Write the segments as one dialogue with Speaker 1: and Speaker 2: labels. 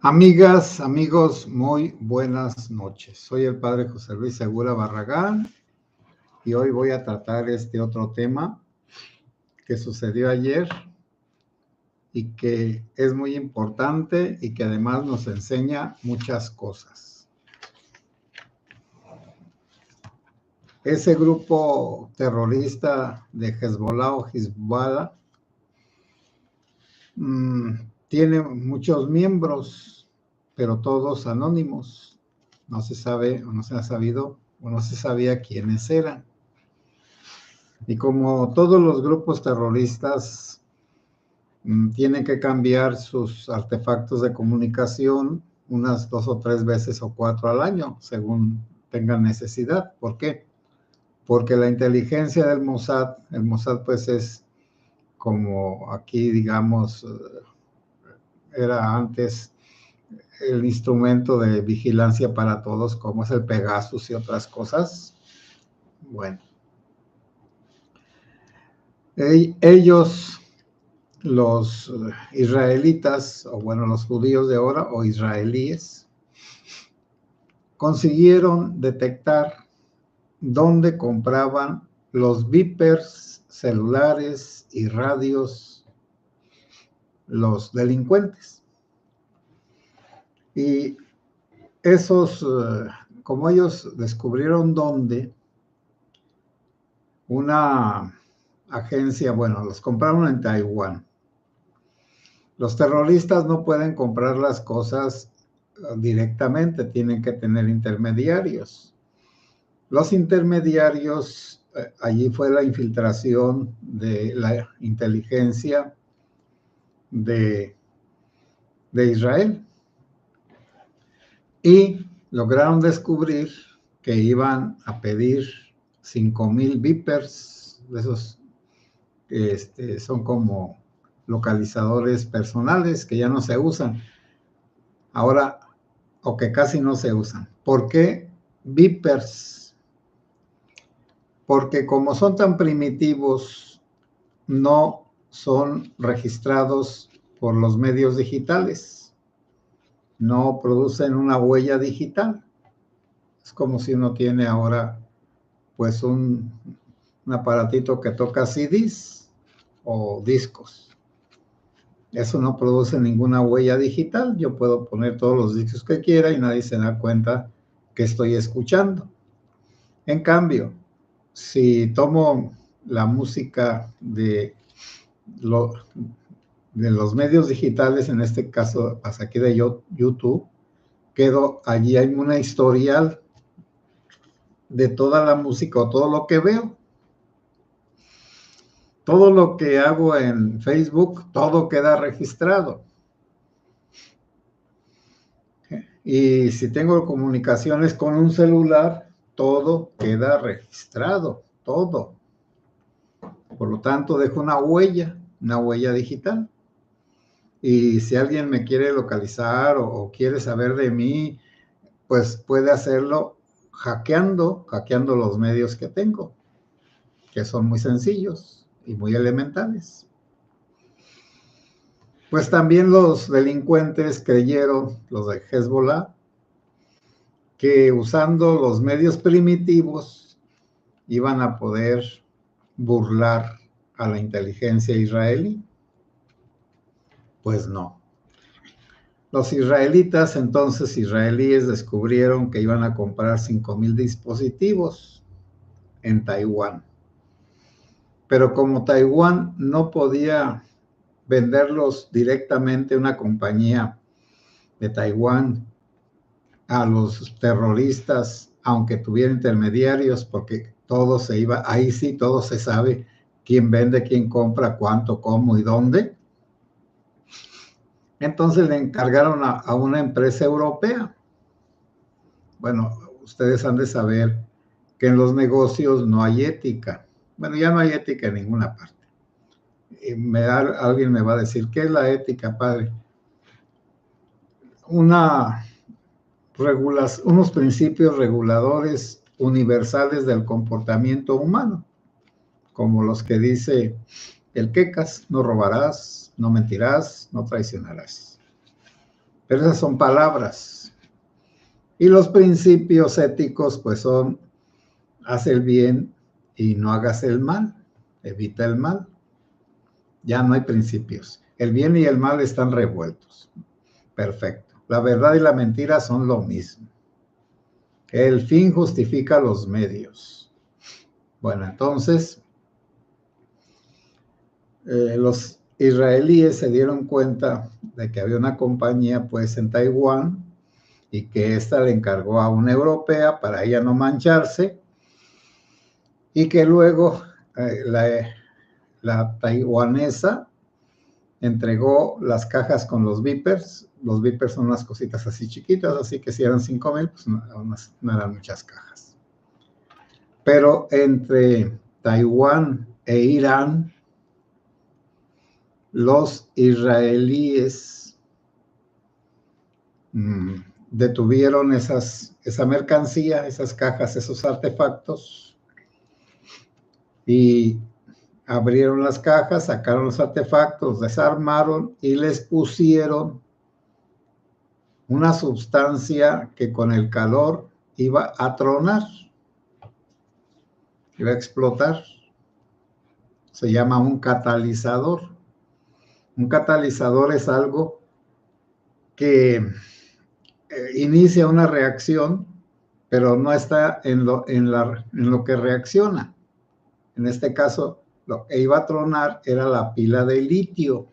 Speaker 1: Amigas, amigos, muy buenas noches. Soy el padre José Luis Segura Barragán y hoy voy a tratar este otro tema que sucedió ayer y que es muy importante y que además nos enseña muchas cosas. Ese grupo terrorista de Hezbollah o Hezbollah tiene muchos miembros, pero todos anónimos. No se sabe o no se ha sabido o no se sabía quiénes eran. Y como todos los grupos terroristas tienen que cambiar sus artefactos de comunicación unas 2 o 3 veces o 4 al año, según tengan necesidad. ¿Por qué? Porque la inteligencia del Mossad, el Mossad pues es como aquí digamos, era antes el instrumento de vigilancia para todos, como es el Pegasus y otras cosas. Bueno, ellos, los israelitas, o bueno, los judíos de ahora, o israelíes, consiguieron detectar dónde compraban los beepers, celulares y radios los delincuentes. Y esos, como ellos descubrieron dónde, una agencia, bueno, los compraron en Taiwán. Los terroristas no pueden comprar las cosas directamente, tienen que tener intermediarios. Los intermediarios, allí fue la infiltración de la inteligencia de Israel. Y lograron descubrir que iban a pedir 5,000 beepers, de esos son como localizadores personales que ya no se usan ahora, o que casi no se usan. ¿Por qué beepers? Porque como son tan primitivos, no son registrados por los medios digitales, no producen una huella digital. Es como si uno tiene ahora pues un aparatito que toca CDs o discos. Eso no produce ninguna huella digital. Yo puedo poner todos los discos que quiera y nadie se da cuenta que estoy escuchando. En cambio, si tomo la música de los medios digitales, en este caso, hasta aquí de YouTube, allí hay una historial de toda la música o todo lo que veo. Todo lo que hago en Facebook, todo queda registrado. Y si tengo comunicaciones con un celular, todo queda registrado, todo. Por lo tanto, dejo una huella digital. Y si alguien me quiere localizar o quiere saber de mí, pues puede hacerlo hackeando los medios que tengo, que son muy sencillos y muy elementales. Pues también los delincuentes creyeron, los de Hezbollah, que usando los medios primitivos iban a poder burlar a la inteligencia israelí. Pues no. Los israelitas, entonces israelíes, descubrieron que iban a comprar 5,000 dispositivos en Taiwán. Pero como Taiwán no podía venderlos directamente a una compañía de Taiwán a los terroristas, aunque tuviera intermediarios, porque todo se iba, ahí sí todo se sabe quién vende, quién compra, cuánto, cómo y dónde. Entonces le encargaron a una empresa europea. Bueno, ustedes han de saber que en los negocios no hay ética. Bueno, ya no hay ética en ninguna parte. Alguien me va a decir, ¿qué es la ética, padre? Unos principios reguladores universales del comportamiento humano, como los que dice el Quecas: no robarás, no mentirás, no traicionarás. Pero esas son palabras. Y los principios éticos, pues son, haz el bien y no hagas el mal, evita el mal. Ya no hay principios. El bien y el mal están revueltos. Perfecto. La verdad y la mentira son lo mismo. El fin justifica los medios. Bueno, entonces, los israelíes se dieron cuenta de que había una compañía, pues, en Taiwán, y que ésta le encargó a una europea para ella no mancharse, y que luego la taiwanesa entregó las cajas con los beepers. Los beepers son unas cositas así chiquitas, así que si eran 5,000, pues no eran muchas cajas. Pero entre Taiwán e Irán, los israelíes detuvieron esa mercancía, esas cajas, esos artefactos, y abrieron las cajas, sacaron los artefactos, desarmaron y les pusieron una sustancia que con el calor iba a tronar, iba a explotar. Se llama un catalizador. Un catalizador es algo que inicia una reacción, pero no está en lo que reacciona. En este caso, lo que iba a tronar era la pila de litio,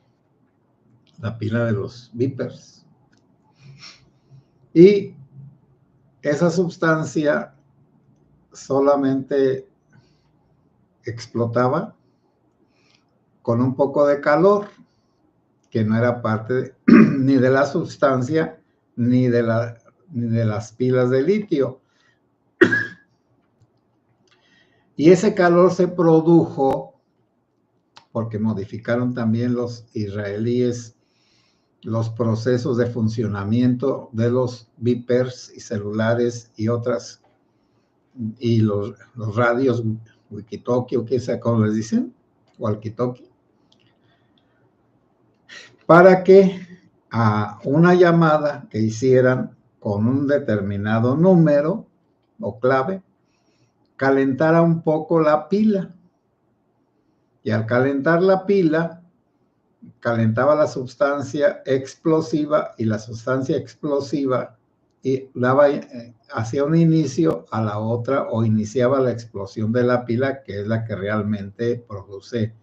Speaker 1: la pila de los beepers. Y esa sustancia solamente explotaba con un poco de calor, que no era parte ni de la sustancia ni de las pilas de litio. Y ese calor se produjo porque modificaron también los israelíes los procesos de funcionamiento de los beepers y celulares y otras, y los radios walkie-talkie, o qué sea cómo les dicen, walkie-talkie, para que a una llamada que hicieran con un determinado número o clave, calentara un poco la pila. Y al calentar la pila, calentaba la sustancia explosiva, y la sustancia explosiva hacía un inicio a la otra, o iniciaba la explosión de la pila, que es la que realmente produce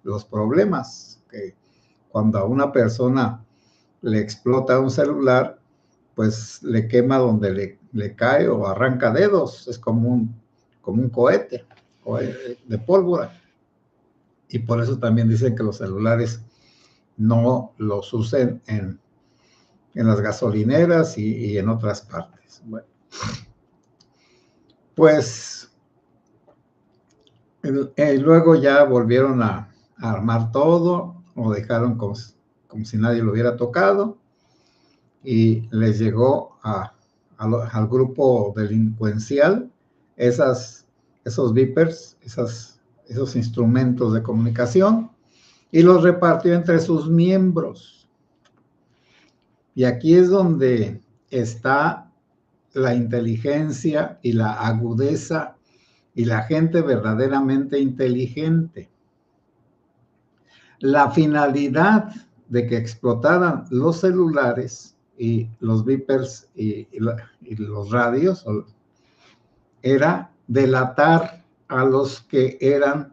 Speaker 1: los problemas. Que cuando a una persona le explota un celular, pues le quema donde le cae o arranca dedos. Es como un cohete de pólvora. Y por eso también dicen que los celulares no los usen en las gasolineras y en otras partes. Bueno, pues luego ya volvieron a armar todo, o dejaron como si nadie lo hubiera tocado, y les llegó al grupo delincuencial esos beepers, esos instrumentos de comunicación, y los repartió entre sus miembros. Y aquí es donde está la inteligencia y la agudeza y la gente verdaderamente inteligente. La finalidad de que explotaran los celulares y los beepers y los radios era delatar a los que eran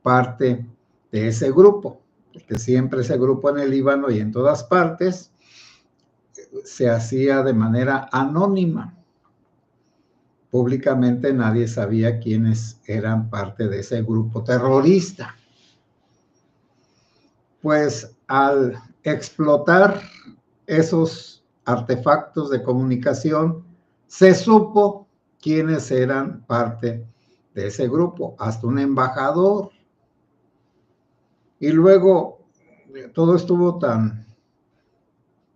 Speaker 1: parte de ese grupo, que siempre ese grupo en el Líbano y en todas partes se hacía de manera anónima. Públicamente nadie sabía quiénes eran parte de ese grupo terrorista. Pues al explotar esos artefactos de comunicación, se supo quiénes eran parte de ese grupo, hasta un embajador. Y luego todo estuvo tan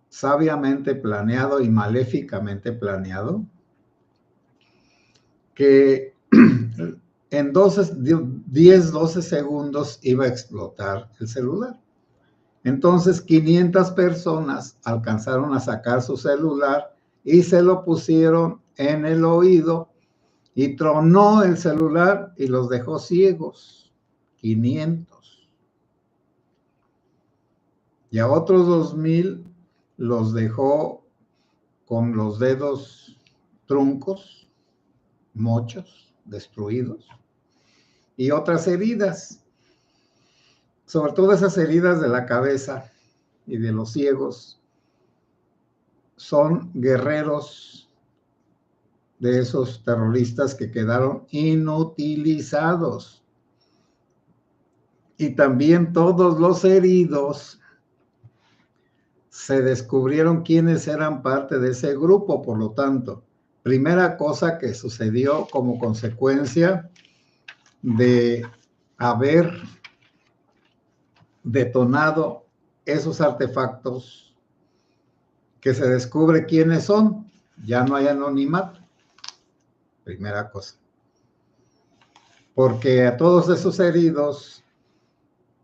Speaker 1: sabiamente planeado y maléficamente planeado que en 10, 12 segundos iba a explotar el celular. Entonces 500 personas alcanzaron a sacar su celular y se lo pusieron en el oído y tronó el celular y los dejó ciegos. 500. Y a otros 2000 los dejó con los dedos truncos, mochos, destruidos, y otras heridas, sobre todo esas heridas de la cabeza y de los ciegos, son guerreros de esos terroristas que quedaron inutilizados. Y también todos los heridos se descubrieron quiénes eran parte de ese grupo. Por lo tanto, primera cosa que sucedió como consecuencia de haber detonado esos artefactos, que se descubre quiénes son, ya no hay anonimato. Primera cosa. Porque a todos esos heridos,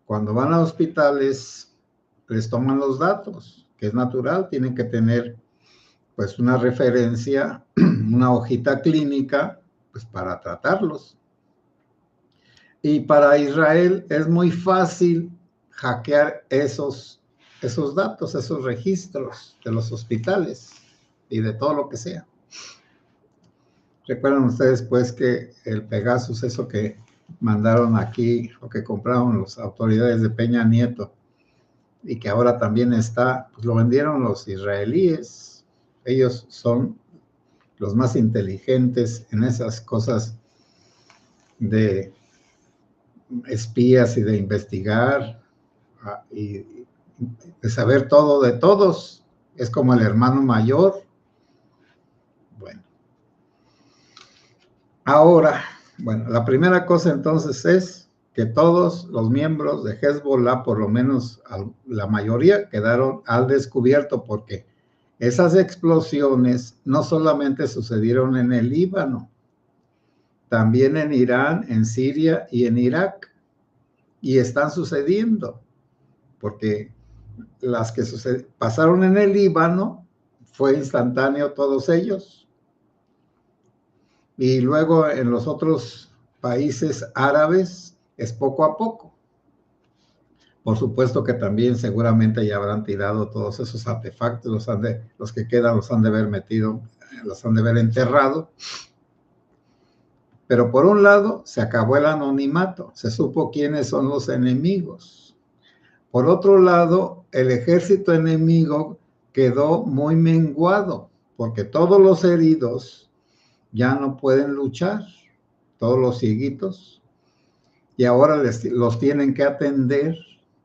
Speaker 1: cuando van a hospitales, les toman los datos, que es natural, tienen que tener pues una referencia, una hojita clínica, pues para tratarlos. Y para Israel es muy fácil hackear esos datos, esos registros de los hospitales y de todo lo que sea. Recuerdan ustedes pues que el Pegasus, eso que mandaron aquí, o que compraron las autoridades de Peña Nieto, y que ahora también está, pues lo vendieron los israelíes. Ellos son los más inteligentes en esas cosas de espías y de investigar y de saber todo de todos. Es como el hermano mayor. Bueno. Ahora, bueno, la primera cosa entonces es que todos los miembros de Hezbollah, por lo menos la mayoría, quedaron al descubierto, porque esas explosiones no solamente sucedieron en el Líbano, también en Irán, en Siria y en Irak, y están sucediendo, porque las que pasaron en el Líbano fue instantáneo todos ellos, y luego en los otros países árabes es poco a poco. Por supuesto que también seguramente ya habrán tirado todos esos artefactos, los que quedan los han de haber metido, los han de haber enterrado. Pero por un lado se acabó el anonimato, se supo quiénes son los enemigos. Por otro lado, el ejército enemigo quedó muy menguado, porque todos los heridos ya no pueden luchar, todos los cieguitos, y ahora los tienen que atender,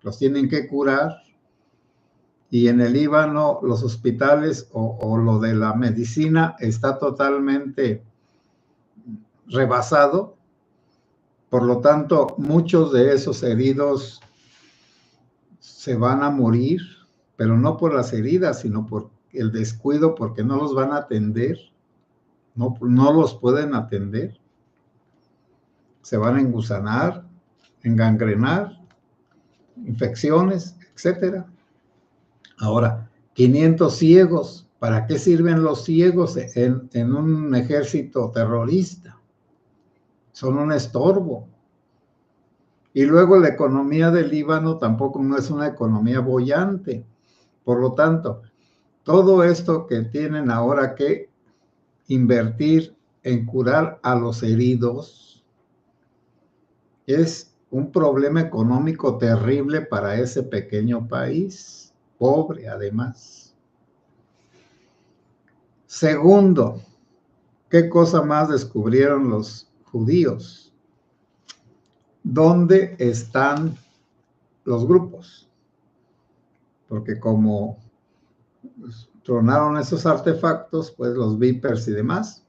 Speaker 1: los tienen que curar, y en el Líbano los hospitales o lo de la medicina está totalmente rebasado. Por lo tanto, muchos de esos heridos se van a morir, pero no por las heridas, sino por el descuido, porque no los van a atender, no los pueden atender. Se van a engusanar, engangrenar, infecciones, etcétera. Ahora, 500 ciegos, ¿para qué sirven los ciegos en un ejército terrorista? Son un estorbo. Y luego la economía del Líbano tampoco no es una economía boyante. Por lo tanto, todo esto que tienen ahora que invertir en curar a los heridos es un problema económico terrible para ese pequeño país, pobre además. Segundo, ¿qué cosa más descubrieron los judíos? ¿Dónde están los grupos? Porque como tronaron esos artefactos, pues los vipers y demás,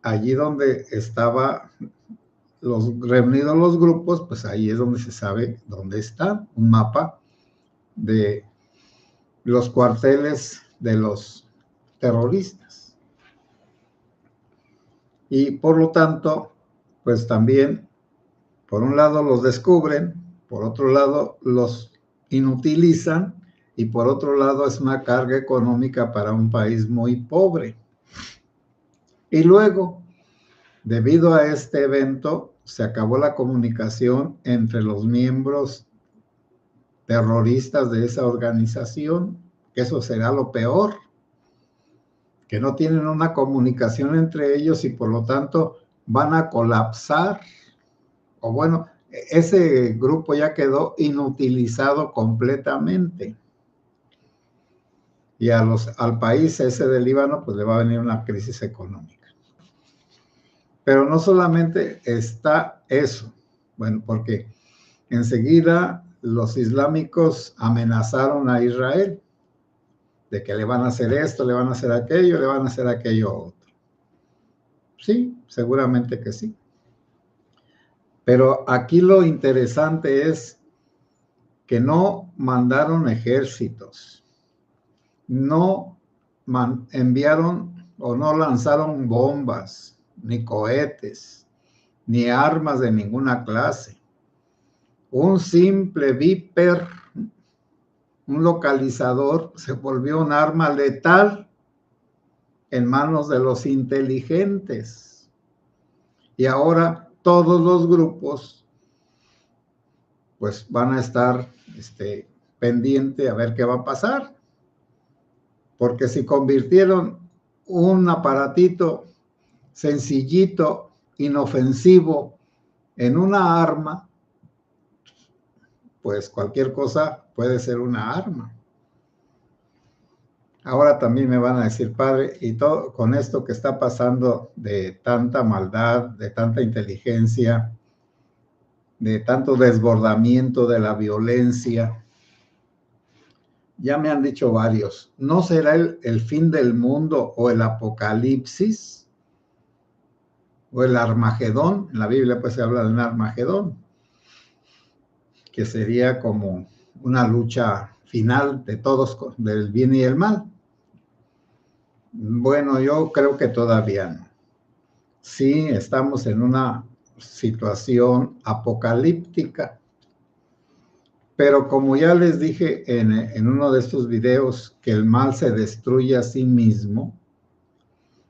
Speaker 1: allí donde estaban reunidos los grupos, pues ahí es donde se sabe dónde están. Un mapa de los cuarteles de los terroristas. Y por lo tanto, pues también, por un lado los descubren, por otro lado los inutilizan, y por otro lado es una carga económica para un país muy pobre. Y luego, debido a este evento, se acabó la comunicación entre los miembros terroristas de esa organización, que eso será lo peor, que no tienen una comunicación entre ellos y por lo tanto van a colapsar, o bueno, ese grupo ya quedó inutilizado completamente. Y al país ese de Líbano, pues le va a venir una crisis económica. Pero no solamente está eso, bueno, porque enseguida los islámicos amenazaron a Israel de que le van a hacer esto, le van a hacer aquello, le van a hacer aquello otro. Sí, seguramente que sí. Pero aquí lo interesante es que no mandaron ejércitos, no enviaron o no lanzaron bombas, ni cohetes, ni armas de ninguna clase. Un simple Viper, un localizador, se volvió un arma letal en manos de los inteligentes. Y ahora todos los grupos pues van a estar pendiente a ver qué va a pasar. Porque si convirtieron un aparatito sencillito, inofensivo, en una arma, pues cualquier cosa puede ser una arma. Ahora también me van a decir, padre, y todo con esto que está pasando de tanta maldad, de tanta inteligencia, de tanto desbordamiento de la violencia, ya me han dicho varios, ¿no será el fin del mundo o el apocalipsis? O el Armagedón, en la Biblia pues se habla de un Armagedón, que sería como una lucha final de todos, del bien y el mal. Bueno, yo creo que todavía no. Sí, estamos en una situación apocalíptica, pero como ya les dije en uno de estos videos, que el mal se destruye a sí mismo,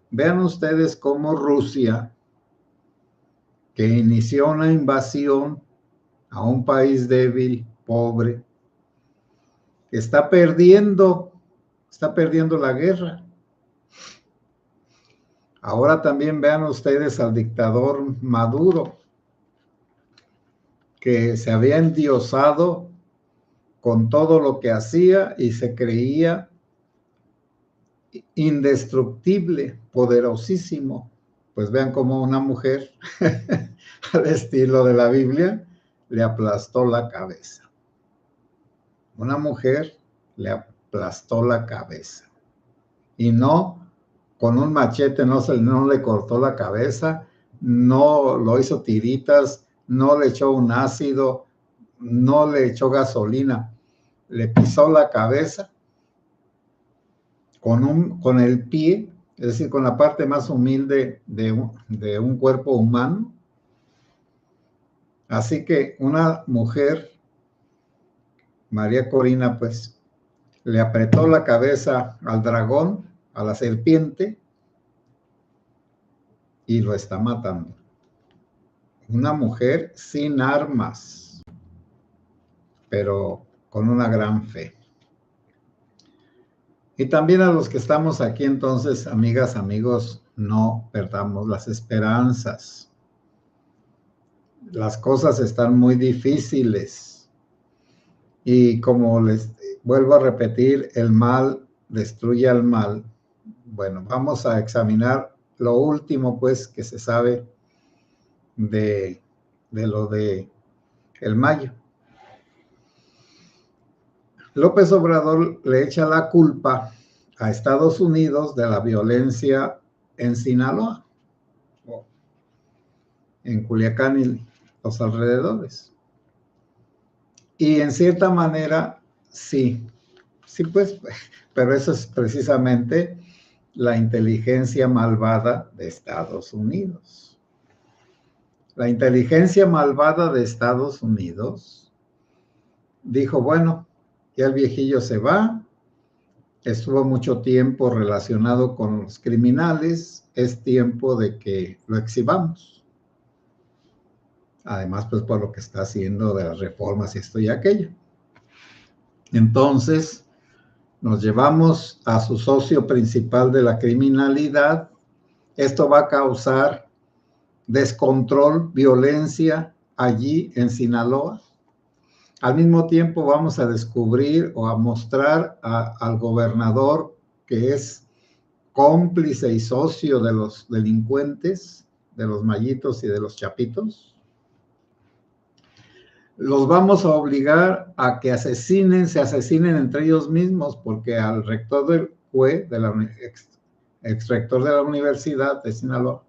Speaker 1: vean ustedes cómo Rusia, que inició una invasión a un país débil, pobre, está perdiendo la guerra. Ahora también vean ustedes al dictador Maduro, que se había endiosado con todo lo que hacía y se creía indestructible, poderosísimo. Pues vean cómo una mujer, al estilo de la Biblia, le aplastó la cabeza. Una mujer le aplastó la cabeza. Y no, con un machete no le cortó la cabeza, no lo hizo tiritas, no le echó un ácido, no le echó gasolina. Le pisó la cabeza con el pie, es decir, con la parte más humilde de un cuerpo humano. Así que una mujer, María Corina, pues, le apretó la cabeza al dragón, a la serpiente, y lo está matando. Una mujer sin armas, pero con una gran fe. Y también a los que estamos aquí, entonces, amigas, amigos, no perdamos las esperanzas. Las cosas están muy difíciles. Y como les vuelvo a repetir, el mal destruye al mal. Bueno, vamos a examinar lo último, pues, que se sabe de lo de el Mayo. López Obrador le echa la culpa a Estados Unidos de la violencia en Sinaloa, en Culiacán y los alrededores. Y en cierta manera, sí, pues, pero eso es precisamente la inteligencia malvada de Estados Unidos. La inteligencia malvada de Estados Unidos dijo, bueno, Ya el viejillo se va, estuvo mucho tiempo relacionado con los criminales, es tiempo de que lo exhibamos. Además, pues por lo que está haciendo de las reformas y esto y aquello. Entonces, nos llevamos a su socio principal de la criminalidad. Esto va a causar descontrol, violencia allí en Sinaloa. Al mismo tiempo vamos a descubrir o a mostrar al gobernador que es cómplice y socio de los delincuentes, de los mallitos y de los chapitos. Los vamos a obligar a que se asesinen entre ellos mismos, porque al rector del CUE, ex rector de la Universidad de Sinaloa,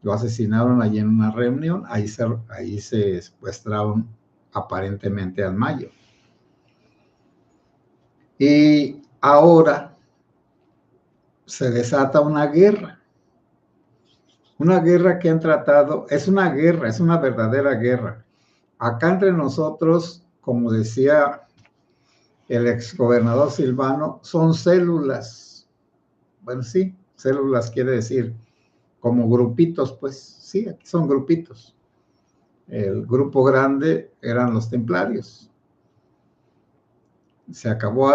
Speaker 1: lo asesinaron allí en una reunión, ahí se secuestraron aparentemente al Mayo. Y ahora se desata una guerra que han tratado, es una guerra, es una verdadera guerra. Acá entre nosotros, como decía el exgobernador Silvano, son células. Bueno, sí, células quiere decir como grupitos, pues sí, aquí son grupitos. El grupo grande eran los templarios. Se acabó,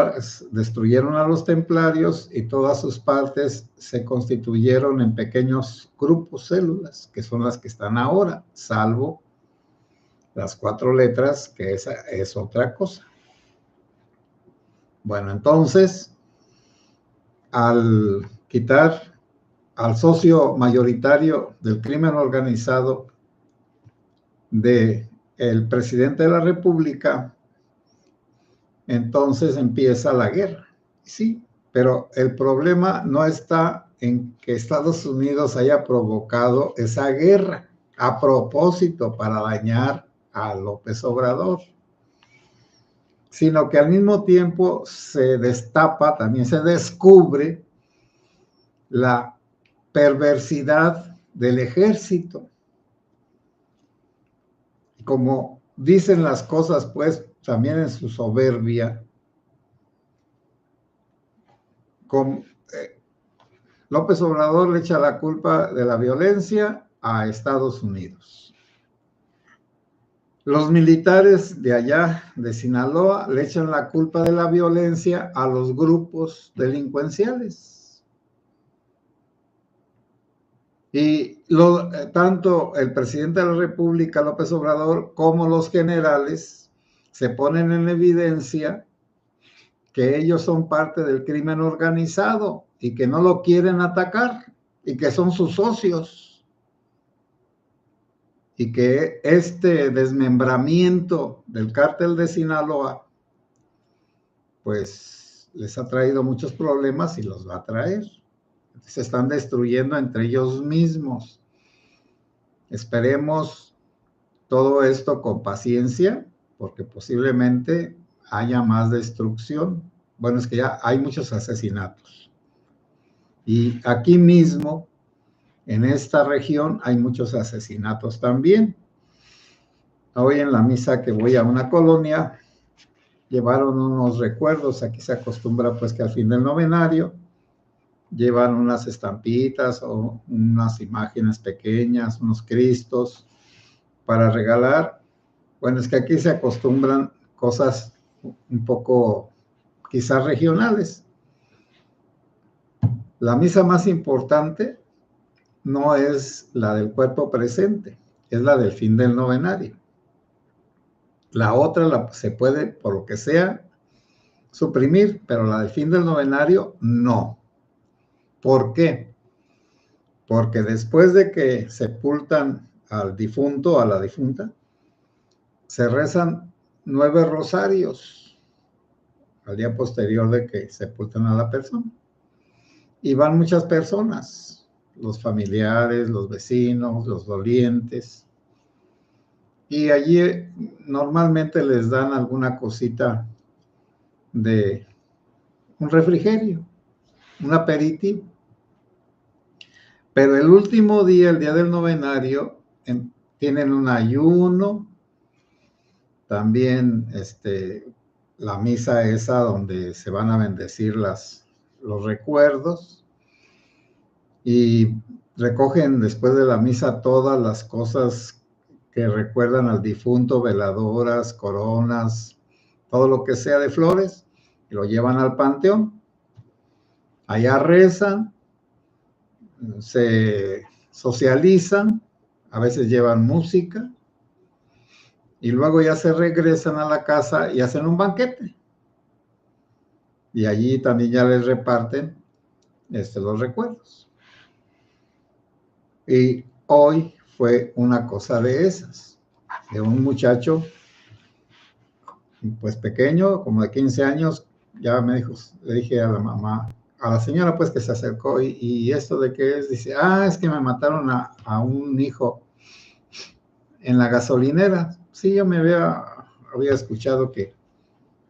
Speaker 1: destruyeron a los templarios y todas sus partes se constituyeron en pequeños grupos, células, que son las que están ahora, salvo las 4 letras, que esa es otra cosa. Bueno, entonces, al quitar al socio mayoritario del crimen organizado del presidente de la República, entonces empieza la guerra. Sí, pero el problema no está en que Estados Unidos haya provocado esa guerra a propósito para dañar a López Obrador, sino que al mismo tiempo se destapa, también se descubre la perversidad del ejército. Como dicen las cosas, pues, también en su soberbia, López Obrador le echa la culpa de la violencia a Estados Unidos. Los militares de allá, de Sinaloa, le echan la culpa de la violencia a los grupos delincuenciales. Y tanto el presidente de la República, López Obrador, como los generales se ponen en evidencia que ellos son parte del crimen organizado y que no lo quieren atacar y que son sus socios. Y que este desmembramiento del cártel de Sinaloa, pues les ha traído muchos problemas y los va a traer. Se están destruyendo entre ellos mismos. Esperemos todo esto con paciencia, porque posiblemente haya más destrucción. Bueno, es que ya hay muchos asesinatos. Y aquí mismo, en esta región, hay muchos asesinatos también. Hoy en la misa que voy a una colonia, llevaron unos recuerdos. Aquí se acostumbra pues que al fin del novenario llevan unas estampitas o unas imágenes pequeñas, unos cristos para regalar. Bueno, es que aquí se acostumbran cosas un poco quizás regionales. La misa más importante no es la del cuerpo presente, es la del fin del novenario. La otra se puede, por lo que sea, suprimir, pero la del fin del novenario no. ¿Por qué? Porque después de que sepultan al difunto o a la difunta, se rezan 9 rosarios al día posterior de que sepultan a la persona. Y van muchas personas, los familiares, los vecinos, los dolientes. Y allí normalmente les dan alguna cosita de un refrigerio, un aperitivo. Pero el último día, el día del novenario, tienen un ayuno, también la misa esa donde se van a bendecir los recuerdos y recogen después de la misa todas las cosas que recuerdan al difunto, veladoras, coronas, todo lo que sea de flores, y lo llevan al panteón. Allá rezan, se socializan, a veces llevan música, y luego ya se regresan a la casa y hacen un banquete. Y allí también ya les reparten los recuerdos. Y hoy fue una cosa de esas, de un muchacho, pues pequeño, como de 15 años, ya me dijo, le dije a la mamá, a la señora pues que se acercó, y esto de qué es, dice, es que me mataron a un hijo en la gasolinera. Sí, yo había escuchado que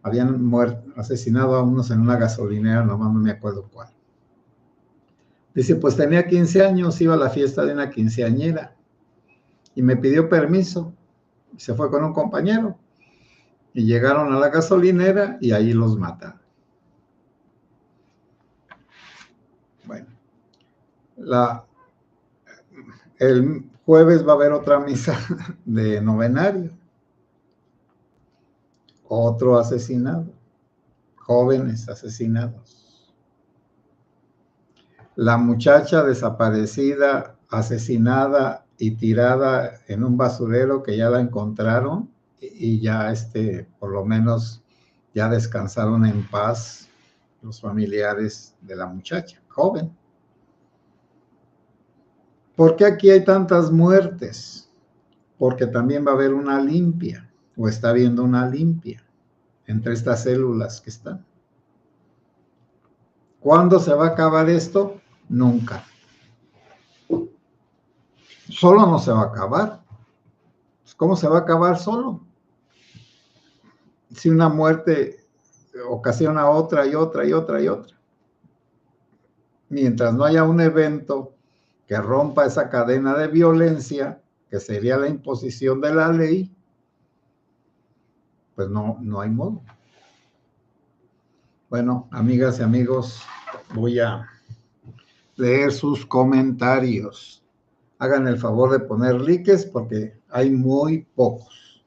Speaker 1: habían asesinado a unos en una gasolinera, nomás no me acuerdo cuál. Dice, pues tenía 15 años, iba a la fiesta de una quinceañera y me pidió permiso. Se fue con un compañero y llegaron a la gasolinera y ahí los mataron. Bueno, el jueves va a haber otra misa de novenario. Otro asesinado. Jóvenes asesinados. La muchacha desaparecida, asesinada y tirada en un basurero que ya la encontraron y ya por lo menos ya descansaron en paz los familiares de la muchacha, joven. ¿Por qué aquí hay tantas muertes? Porque también va a haber una limpia, o está habiendo una limpia entre estas células que están. ¿Cuándo se va a acabar esto? Nunca. Solo no se va a acabar. ¿Cómo se va a acabar solo? Si una muerte ocasiona otra y otra y otra y otra. Mientras no haya un evento que rompa esa cadena de violencia, que sería la imposición de la ley, pues no hay modo. Bueno, amigas y amigos, voy a leer sus comentarios. Hagan el favor de poner likes porque hay muy pocos.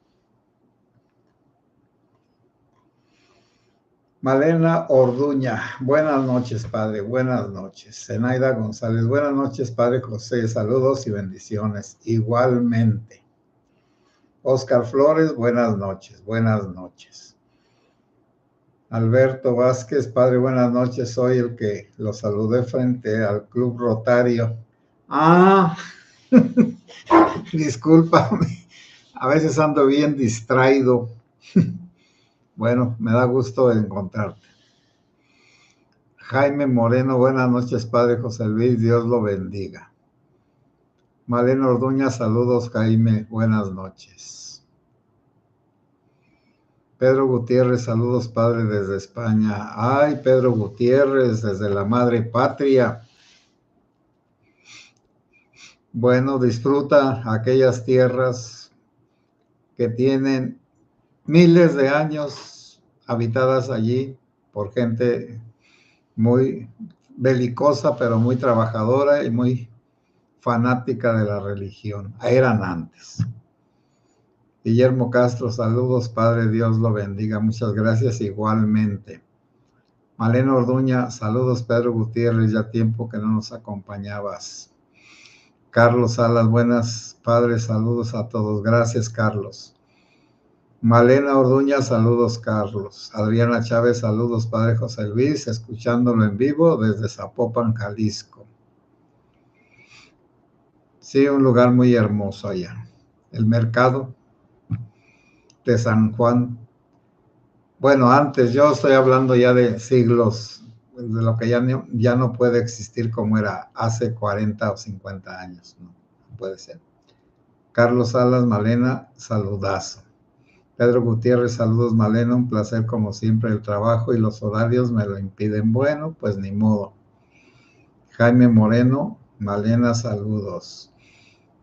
Speaker 1: Malena Orduña, buenas noches, padre, buenas noches. Zenaida González, buenas noches, padre José, saludos y bendiciones. Igualmente. Oscar Flores, buenas noches, buenas noches. Alberto Vázquez, padre, buenas noches, soy el que lo saludé frente al Club Rotario. Discúlpame, a veces ando bien distraído. Bueno, me da gusto encontrarte. Jaime Moreno, buenas noches, padre José Luis, Dios lo bendiga. Malena Orduña, saludos, Jaime, buenas noches. Pedro Gutiérrez, saludos, padre, desde España. Ay, Pedro Gutiérrez, desde la madre patria. Bueno, disfruta aquellas tierras que tienen miles de años habitadas allí por gente muy belicosa, pero muy trabajadora y muy fanática de la religión. Eran antes. Guillermo Castro, saludos, padre, Dios lo bendiga. Muchas gracias igualmente. Malena Orduña, saludos, Pedro Gutiérrez, ya tiempo que no nos acompañabas. Carlos Salas, buenas, padre, saludos a todos. Gracias, Carlos. Malena Orduña, saludos, Carlos. Adriana Chávez, saludos, padre José Luis, escuchándolo en vivo desde Zapopan, Jalisco. Sí, un lugar muy hermoso allá. El mercado de San Juan. Bueno, antes, yo estoy hablando ya de siglos, de lo que ya no puede existir como era hace 40 o 50 años, no puede ser. Carlos Salas, Malena, saludazo. Pedro Gutiérrez, saludos, Malena, un placer como siempre, el trabajo y los horarios me lo impiden. Bueno, pues ni modo. Jaime Moreno, Malena, saludos.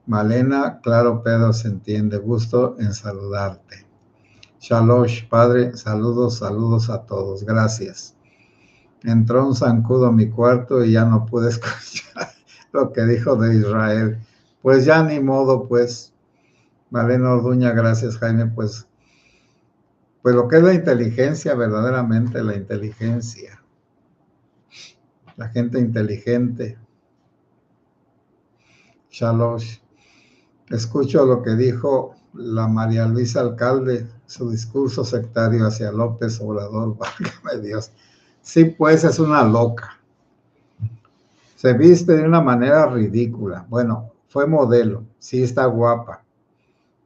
Speaker 1: Malena, claro, Pedro, se entiende, gusto en saludarte. Shalosh, padre, saludos a todos, gracias. Entró un zancudo a mi cuarto y ya no pude escuchar lo que dijo de Israel. Pues ya ni modo, pues. Malena Orduña, gracias, Jaime, pues lo que es la inteligencia, verdaderamente la inteligencia. La gente inteligente. Shalosh. Escucho lo que dijo la María Luisa Alcalde, su discurso sectario hacia López Obrador, válgame Dios. Sí, pues es una loca. Se viste de una manera ridícula. Bueno, fue modelo, sí está guapa,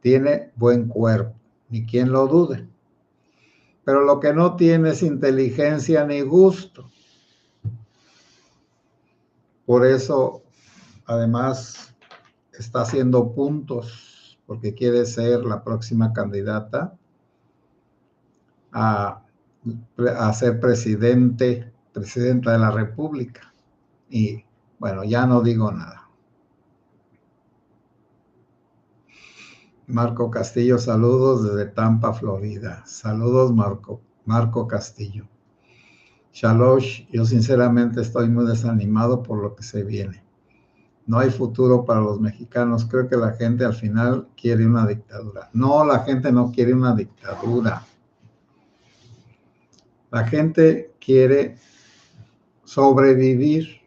Speaker 1: tiene buen cuerpo, ni quien lo dude. Pero lo que no tiene es inteligencia ni gusto. Por eso, además, está haciendo puntos, porque quiere ser la próxima candidata a ser presidenta de la República. Y bueno, ya no digo nada. Marco Castillo, saludos desde Tampa, Florida. Saludos, Marco Castillo. Shalosh, yo sinceramente estoy muy desanimado por lo que se viene. No hay futuro para los mexicanos. Creo que la gente al final quiere una dictadura. No, la gente no quiere una dictadura. La gente quiere sobrevivir.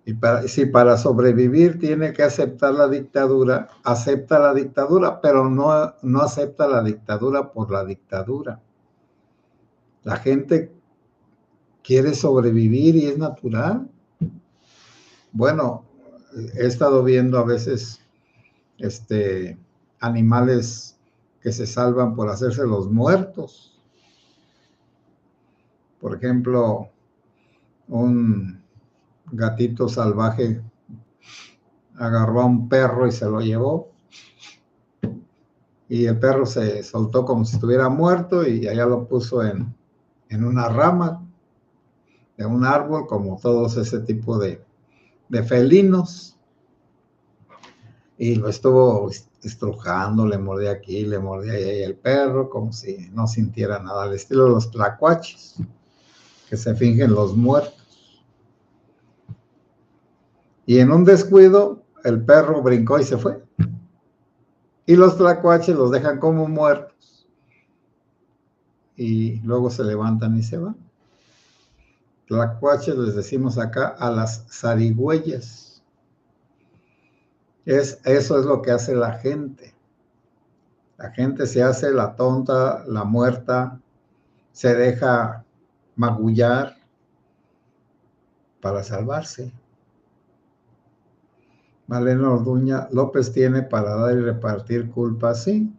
Speaker 1: Y si para sobrevivir tiene que aceptar la dictadura, acepta la dictadura, pero no acepta la dictadura por la dictadura. La gente quiere sobrevivir y es natural. Bueno, he estado viendo a veces animales que se salvan por hacerse los muertos. Por ejemplo, un gatito salvaje agarró a un perro y se lo llevó. Y el perro se soltó como si estuviera muerto y allá lo puso en una rama de un árbol, como todos ese tipo de felinos. Y lo estuvo estrujando, le mordía aquí, le mordía ahí el perro, como si no sintiera nada, al estilo de los tlacuaches, que se fingen los muertos. Y en un descuido, el perro brincó y se fue. Y los tlacuaches los dejan como muertos. Y luego se levantan y se van. Tlacuaches les decimos acá a las zarigüeyas. Eso es lo que hace la gente. La gente se hace la tonta, la muerta, se deja magullar para salvarse. Malena Orduña, López tiene para dar y repartir culpas, sí.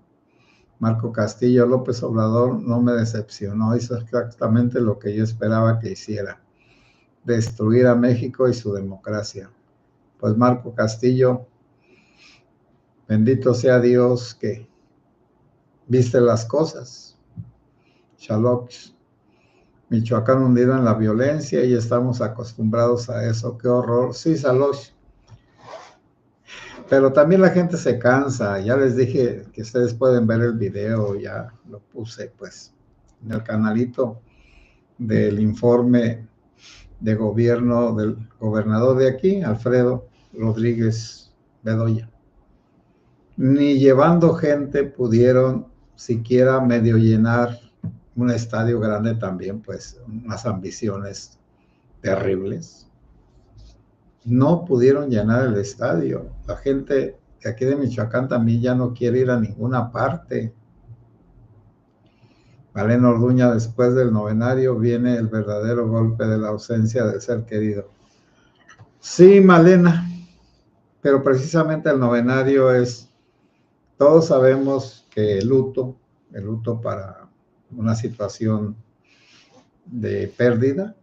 Speaker 1: Marco Castillo, López Obrador no me decepcionó, hizo exactamente lo que yo esperaba que hiciera, destruir a México y su democracia. Pues Marco Castillo, bendito sea Dios que viste las cosas. Shalosh, Michoacán hundido en la violencia y estamos acostumbrados a eso, qué horror. Sí, Shalosh. Pero también la gente se cansa, ya les dije que ustedes pueden ver el video, ya lo puse pues en el canalito del informe de gobierno del gobernador de aquí, Alfredo Rodríguez Bedoya. Ni llevando gente pudieron siquiera medio llenar un estadio grande también, pues unas ambiciones terribles. No pudieron llenar el estadio. La gente de aquí de Michoacán también ya no quiere ir a ninguna parte. Malena Orduña, después del novenario viene el verdadero golpe de la ausencia del ser querido. Sí, Malena, pero precisamente el novenario es, todos sabemos que el luto para una situación de pérdida,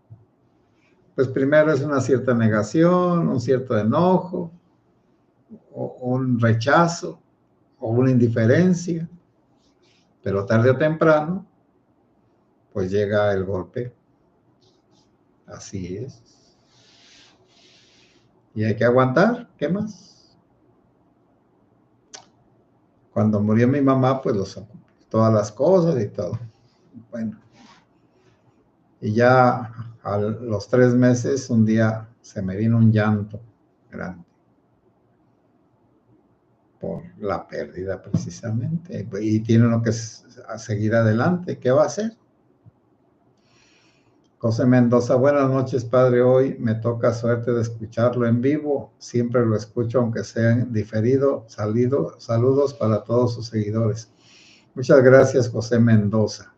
Speaker 1: pues primero es una cierta negación, un cierto enojo, o un rechazo, o una indiferencia, pero tarde o temprano, pues llega el golpe. Así es. Y hay que aguantar, ¿qué más? Cuando murió mi mamá, pues todas las cosas y todo. Bueno, y ya a los 3 meses, un día se me vino un llanto grande por la pérdida precisamente, y tiene uno que seguir adelante. ¿Qué va a hacer? José Mendoza, buenas noches, padre. Hoy me toca suerte de escucharlo en vivo. Siempre lo escucho, aunque sea en diferido. Saludos para todos sus seguidores. Muchas gracias, José Mendoza.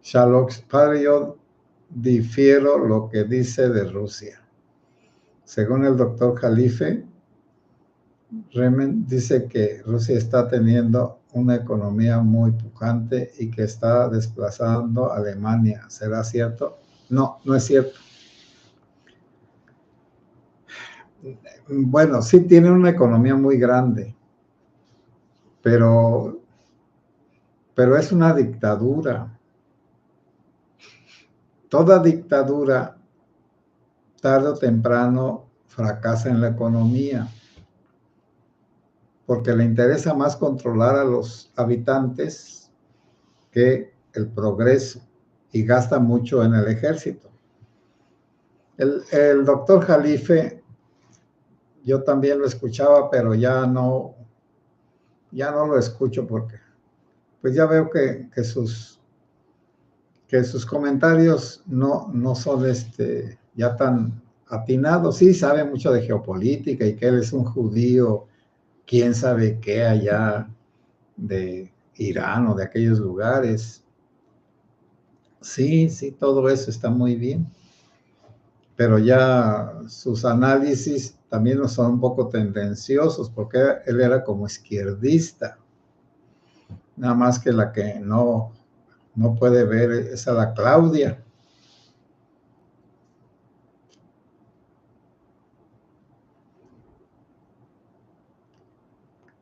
Speaker 1: Shalom, padre, yo difiero lo que dice de Rusia. Según el doctor Jalife, Remen dice que Rusia está teniendo una economía muy pujante y que está desplazando a Alemania. ¿Será cierto? No, no es cierto. Bueno, sí tiene una economía muy grande, pero es una dictadura. Toda dictadura, tarde o temprano, fracasa en la economía, porque le interesa más controlar a los habitantes que el progreso, y gasta mucho en el ejército. El doctor Jalife, yo también lo escuchaba, pero ya no lo escucho porque pues ya veo que sus comentarios no son ya tan atinados. Sí sabe mucho de geopolítica y que él es un judío, quién sabe qué allá de Irán o de aquellos lugares. Sí, todo eso está muy bien, pero ya sus análisis también no son un poco tendenciosos, porque él era como izquierdista, nada más que la que no puede ver es a la Claudia.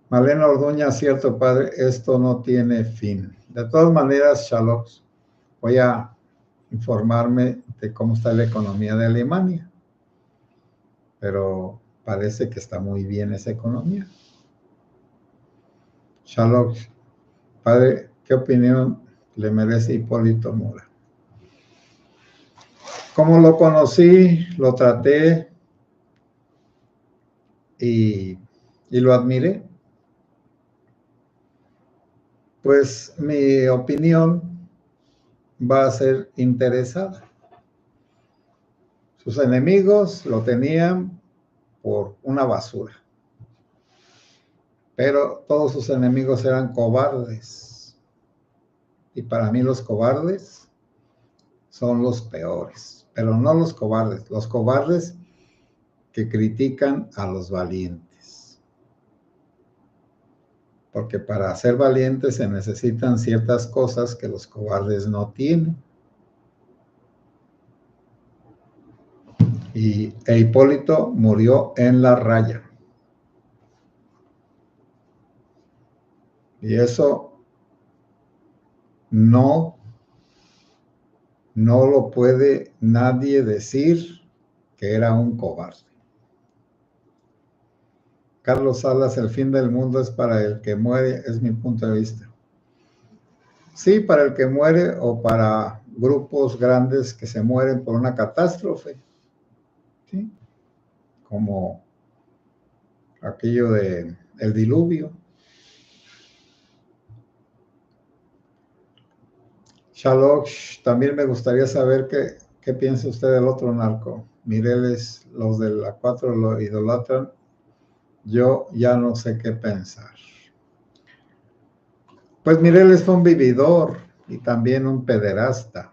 Speaker 1: Malena Orduña, cierto, padre, esto no tiene fin. De todas maneras, Shalom, voy a informarme de cómo está la economía de Alemania, pero parece que está muy bien esa economía. Shalom, padre, ¿qué opinión le merece Hipólito Mora? Como lo conocí, lo traté y lo admiré, pues mi opinión va a ser interesada. Sus enemigos lo tenían por una basura, pero todos sus enemigos eran cobardes, y para mí los cobardes son los peores, pero no los cobardes que critican a los valientes, porque para ser valientes se necesitan ciertas cosas que los cobardes no tienen. Y Hipólito murió en la raya. Y eso no lo puede nadie decir que era un cobarde. Carlos Salas, el fin del mundo es para el que muere, es mi punto de vista. Sí, para el que muere o para grupos grandes que se mueren por una catástrofe, ¿sí? Como aquello de el diluvio. Shalosh, también me gustaría saber qué piensa usted del otro narco. Mireles, los de la 4 lo idolatran. Yo ya no sé qué pensar. Pues Mireles fue un vividor y también un pederasta.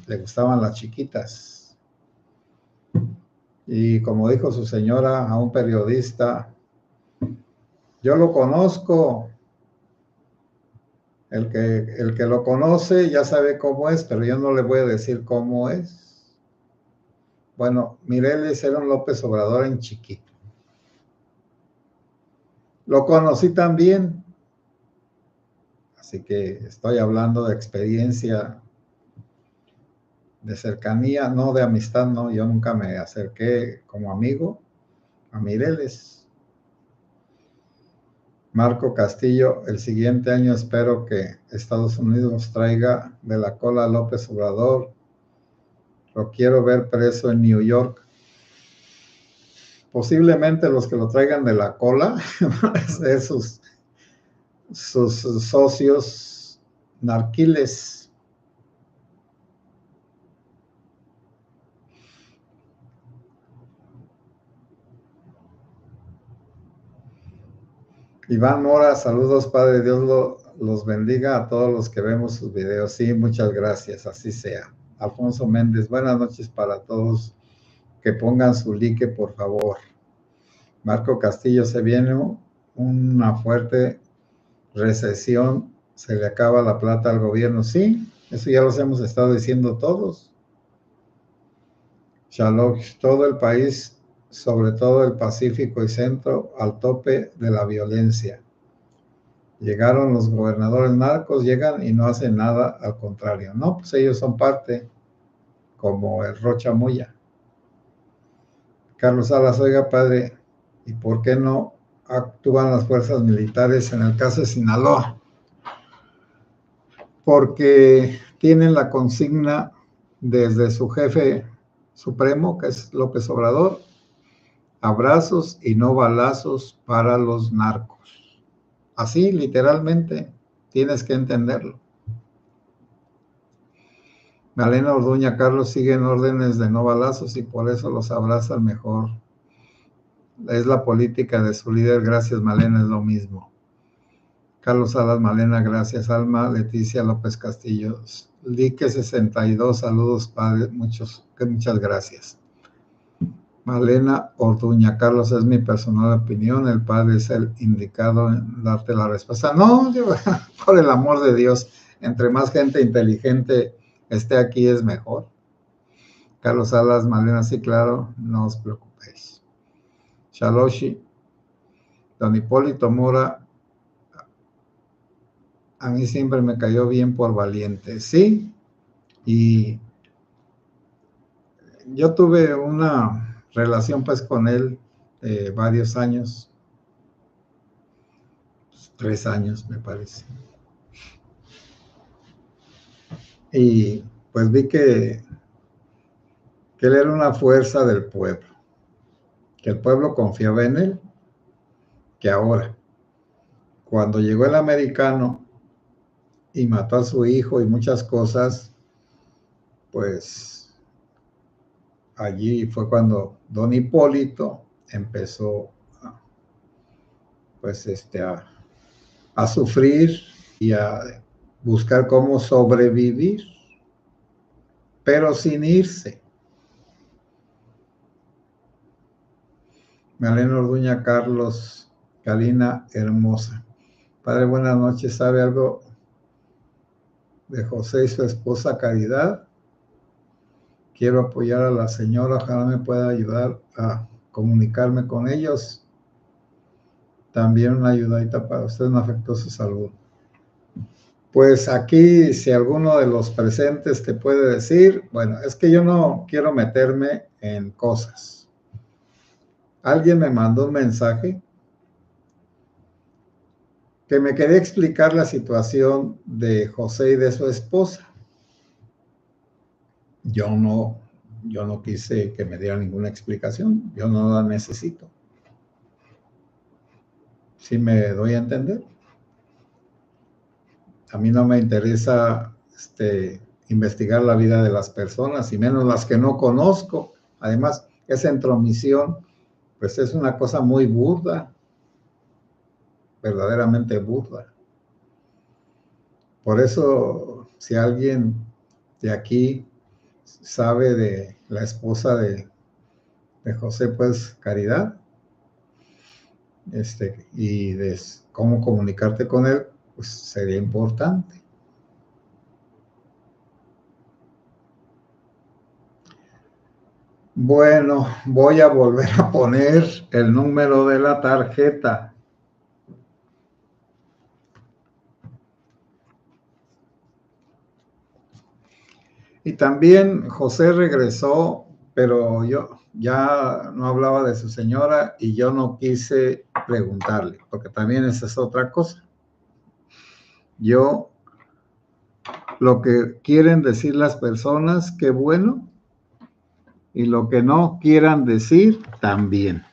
Speaker 1: Le gustaban las chiquitas. Y como dijo su señora a un periodista, yo lo conozco. El que lo conoce ya sabe cómo es, pero yo no le voy a decir cómo es. Bueno, Mireles era un López Obrador en chiquito. Lo conocí también, así que estoy hablando de experiencia de cercanía, no de amistad, no, yo nunca me acerqué como amigo a Mireles. Marco Castillo, el siguiente año espero que Estados Unidos traiga de la cola a López Obrador. Lo quiero ver preso en New York. Posiblemente los que lo traigan de la cola de sus socios narquiles. Iván Mora, saludos, Padre, Dios los bendiga a todos los que vemos sus videos. Sí, muchas gracias, así sea. Alfonso Méndez, buenas noches para todos. Que pongan su like, por favor. Marco Castillo, se viene una fuerte recesión, se le acaba la plata al gobierno. Sí, eso ya los hemos estado diciendo todos. Shalosh, todo el país, sobre todo el Pacífico y Centro, al tope de la violencia. Llegaron los gobernadores narcos, llegan y no hacen nada, al contrario. No, pues ellos son parte, como el Rocha Moya. Carlos Salas, oiga, padre, ¿y por qué no actúan las fuerzas militares en el caso de Sinaloa? Porque tienen la consigna desde su jefe supremo, que es López Obrador, abrazos y no balazos para los narcos. Así, literalmente, tienes que entenderlo. Malena Orduña, Carlos, siguen órdenes de no balazos y por eso los abraza mejor. Es la política de su líder. Gracias, Malena, es lo mismo. Carlos Salas, Malena, gracias. Alma Leticia López Castillo, Lique 62, saludos, padre, muchas gracias. Malena Orduña, Carlos, es mi personal opinión, el padre es el indicado en darte la respuesta. No, por el amor de Dios, entre más gente inteligente esté aquí es mejor. Carlos Salas, Malena, sí, claro, no os preocupéis. Shaloshi, don Hipólito Mora, a mí siempre me cayó bien por valiente, sí, y yo tuve una relación pues con él varios años, 3 años me parece, y pues vi que él era una fuerza del pueblo, que el pueblo confiaba en él, que ahora, cuando llegó el americano y mató a su hijo y muchas cosas, pues allí fue cuando don Hipólito empezó pues a sufrir y a buscar cómo sobrevivir, pero sin irse. Malena Orduña, Carlos, Karina hermosa. Padre, buenas noches. ¿Sabe algo de José y su esposa Caridad? Quiero apoyar a la señora, ojalá me pueda ayudar a comunicarme con ellos. También una ayudadita para usted, un afectuoso saludo. Pues aquí, si alguno de los presentes te puede decir, bueno, es que yo no quiero meterme en cosas. Alguien me mandó un mensaje que me quería explicar la situación de José y de su esposa. Yo no quise que me diera ninguna explicación, yo no la necesito. ¿Sí me doy a entender? A mí no me interesa investigar la vida de las personas, y menos las que no conozco. Además, esa intromisión, pues es una cosa muy burda, verdaderamente burda. Por eso, si alguien de aquí sabe de la esposa de José, pues Caridad, y de cómo comunicarte con él, pues sería importante. Bueno, voy a volver a poner el número de la tarjeta. Y también José regresó, pero yo ya no hablaba de su señora y yo no quise preguntarle, porque también esa es otra cosa. Yo, lo que quieren decir las personas, qué bueno, y lo que no quieran decir, también.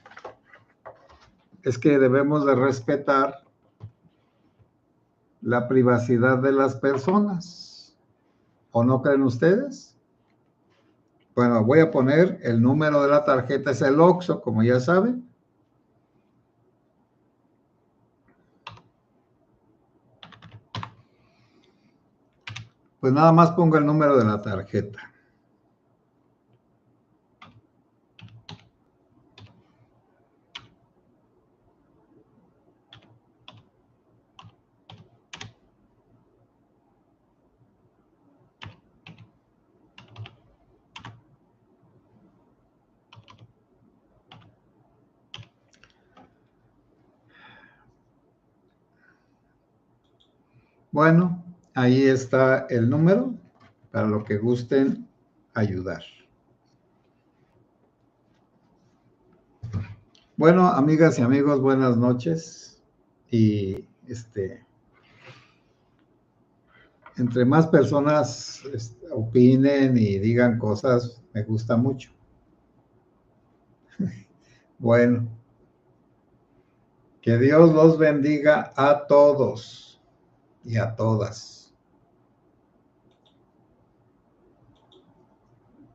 Speaker 1: Es que debemos de respetar la privacidad de las personas. ¿O no creen ustedes? Bueno, voy a poner el número de la tarjeta, es el OXXO, como ya saben. Pues nada más pongo el número de la tarjeta. Bueno, ahí está el número para lo que gusten ayudar. Bueno, amigas y amigos, buenas noches. Y entre más personas opinen y digan cosas, me gusta mucho. Bueno, que Dios los bendiga a todos y a todas.